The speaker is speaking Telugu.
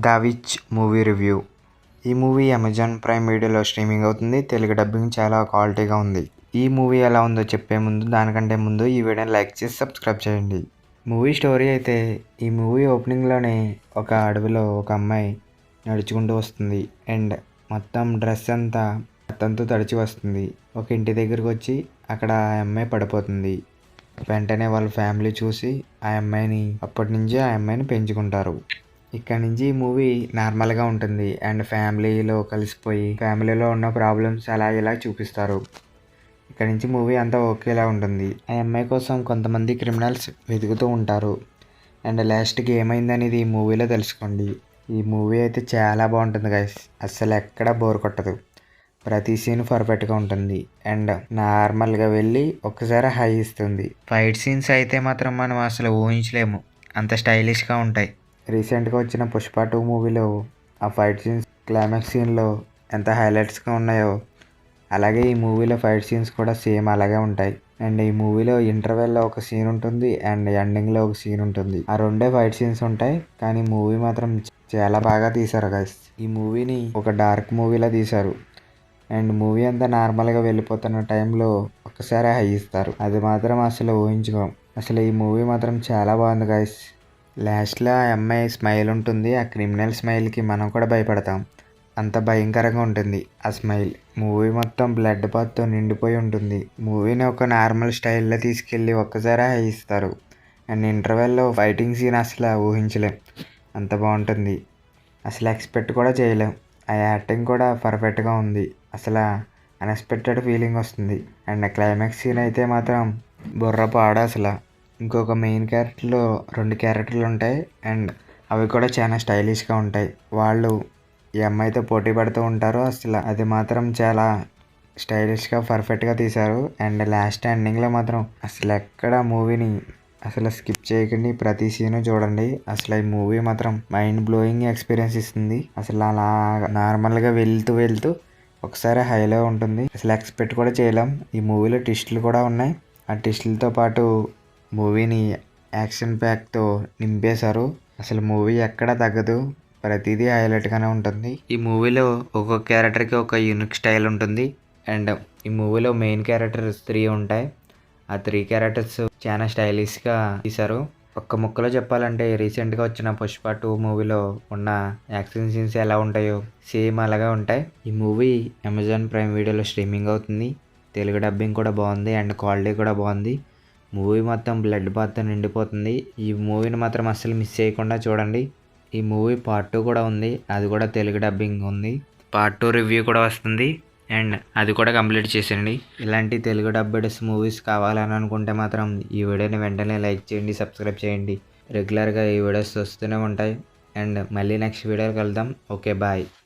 The which movie review. ఈ మూవీ అమెజాన్ ప్రైమ్ వీడియోలో స్ట్రీమింగ్ అవుతుంది. తెలుగు డబ్బింగ్ చాలా క్వాలిటీగా ఉంది. ఈ మూవీ ఎలా ఉందో చెప్పే ముందు దానికంటే ముందు ఈ వీడియోని లైక్ చేసి సబ్స్క్రైబ్ చేయండి. మూవీ స్టోరీ అయితే ఈ మూవీ ఓపెనింగ్లోనే ఒక అడవిలో ఒక అమ్మాయి నడుచుకుంటూ వస్తుంది అండ్ మొత్తం డ్రెస్ అంతా రక్తంతో తడిచి వస్తుంది. ఒక ఇంటి దగ్గరకు వచ్చి అక్కడ ఆ అమ్మాయి పడిపోతుంది. వెంటనే వాళ్ళ ఫ్యామిలీ చూసి ఆ అమ్మాయిని అప్పటి నుంచి ఆ అమ్మాయిని పెంచుకుంటారు. ఇక్కడ నుంచి ఈ మూవీ నార్మల్గా ఉంటుంది అండ్ ఫ్యామిలీలో కలిసిపోయి ఫ్యామిలీలో ఉన్న ప్రాబ్లమ్స్ అలా ఇలా చూపిస్తారు. ఇక్కడ నుంచి మూవీ అంతా ఓకేలా ఉంటుంది. ఆ అమ్మాయి కోసం కొంతమంది క్రిమినల్స్ వెతుకుతూ ఉంటారు అండ్ లాస్ట్కి ఏమైందనేది ఈ మూవీలో తెలుసుకోండి. ఈ మూవీ అయితే చాలా బాగుంటుంది గైస్, అస్సలు ఎక్కడ బోర్ కొట్టదు. ప్రతి సీన్ పర్ఫెక్ట్గా ఉంటుంది అండ్ నార్మల్గా వెళ్ళి ఒక్కసారి హై ఇస్తుంది. ఫైట్ సీన్స్ అయితే మాత్రం మనం అసలు ఊహించలేము, అంత స్టైలిష్గా ఉంటాయి. రీసెంట్గా వచ్చిన పుష్ప 2 మూవీలో ఆ ఫైట్ సీన్స్ క్లైమాక్స్ సీన్లో ఎంత హైలైట్స్గా ఉన్నాయో అలాగే ఈ మూవీలో ఫైట్ సీన్స్ కూడా సేమ్ అలాగే ఉంటాయి. అండ్ ఈ మూవీలో ఇంటర్వెల్లో ఒక సీన్ ఉంటుంది అండ్ ఎండింగ్లో ఒక సీన్ ఉంటుంది. ఆ రెండే ఫైట్ సీన్స్ ఉంటాయి కానీ మూవీ మాత్రం చాలా బాగా తీశారు గైస్. ఈ మూవీని ఒక డార్క్ మూవీలా తీశారు అండ్ మూవీ అంతా నార్మల్గా వెళ్ళిపోతున్న టైంలో ఒక్కసారి హై ఇస్తారు. అది మాత్రం అసలు ఊహించుకోం. అసలు ఈ మూవీ మాత్రం చాలా బాగుంది గైస్. లాస్ట్లో ఆ అమ్మాయి స్మైల్ ఉంటుంది, ఆ క్రిమినల్ స్మైల్కి మనం కూడా భయపడతాం, అంత భయంకరంగా ఉంటుంది ఆ స్మైల్. మూవీ మొత్తం బ్లడ్ బాత్తో నిండిపోయి ఉంటుంది. మూవీని ఒక నార్మల్ స్టైల్లో తీసుకెళ్ళి ఒక్కసారి హై ఇస్తారు అండ్ ఇంటర్వెల్లో ఫైటింగ్ సీన్ అసలు ఊహించలేం, అంత బాగుంటుంది. అసలు ఎక్స్పెక్ట్ కూడా చేయలేం. ఆ యాక్టింగ్ కూడా పర్ఫెక్ట్గా ఉంది, అసలు అన్ఎక్స్పెక్టెడ్ ఫీలింగ్ వస్తుంది. అండ్ క్లైమాక్స్ సీన్ అయితే మాత్రం బుర్ర పాడు అసలు. ఇంకొక మెయిన్ క్యారెక్టర్లో 2 క్యారెక్టర్లు ఉంటాయి అండ్ అవి కూడా చాలా స్టైలిష్గా ఉంటాయి. వాళ్ళు ఈ అమ్మాయితో పోటీ పడుతూ ఉంటారు. అసలు అది మాత్రం చాలా స్టైలిష్గా పర్ఫెక్ట్గా తీశారు. అండ్ లాస్ట్ ఎండింగ్లో మాత్రం అసలు ఎక్కడ మూవీని అసలు స్కిప్ చేయకండి, ప్రతి సీను చూడండి. అసలు ఈ మూవీ మాత్రం మైండ్ బ్లోయింగ్ ఎక్స్పీరియన్స్ ఇస్తుంది. అసలు అలా నార్మల్గా వెళ్తూ ఒకసారి హైలో ఉంటుంది. అసలు ఎక్స్పెక్ట్ కూడా చేయలేం. ఈ మూవీలో ట్విస్టులు కూడా ఉన్నాయి. ఆ ట్విస్టులతో పాటు మూవీని యాక్షన్ ప్యాక్తో నింపేశారు. అసలు మూవీ ఎక్కడ తగ్గదు, ప్రతిదీ హైలైట్గానే ఉంటుంది. ఈ మూవీలో ఒక్కొక్క క్యారెక్టర్కి ఒక యూనిక్ స్టైల్ ఉంటుంది అండ్ ఈ మూవీలో మెయిన్ క్యారెక్టర్స్ 3 ఉంటాయి. ఆ 3 క్యారెక్టర్స్ చాలా స్టైలిష్గా తీశారు. ఒక్క ముక్కలో చెప్పాలంటే రీసెంట్గా వచ్చిన పుష్ప 2 మూవీలో ఉన్న యాక్షన్ సీన్స్ ఎలా ఉంటాయో సేమ్ అలాగే ఉంటాయి. ఈ మూవీ అమెజాన్ ప్రైమ్ వీడియోలో స్ట్రీమింగ్ అవుతుంది. తెలుగు డబ్బింగ్ కూడా బాగుంది అండ్ క్వాలిటీ కూడా బాగుంది. మూవీ మొత్తం బ్లడ్ బాత్తో నిండిపోతుంది. ఈ మూవీని మాత్రం అస్సలు మిస్ చేయకుండా చూడండి. ఈ మూవీ పార్ట్ 2 కూడా ఉంది, అది కూడా తెలుగు డబ్బింగ్ ఉంది. పార్ట్ 2 రివ్యూ కూడా వస్తుంది అండ్ అది కూడా కంప్లీట్ చేసేయండి. ఇలాంటి తెలుగు డబ్బెడ్ మూవీస్ కావాలని అనుకుంటే మాత్రం ఈ వీడియోని వెంటనే లైక్ చేయండి, సబ్స్క్రైబ్ చేయండి. రెగ్యులర్గా ఈ వీడియోస్ వస్తూనే ఉంటాయి అండ్ మళ్ళీ నెక్స్ట్ వీడియోకి వెళ్దాం. Okay bye.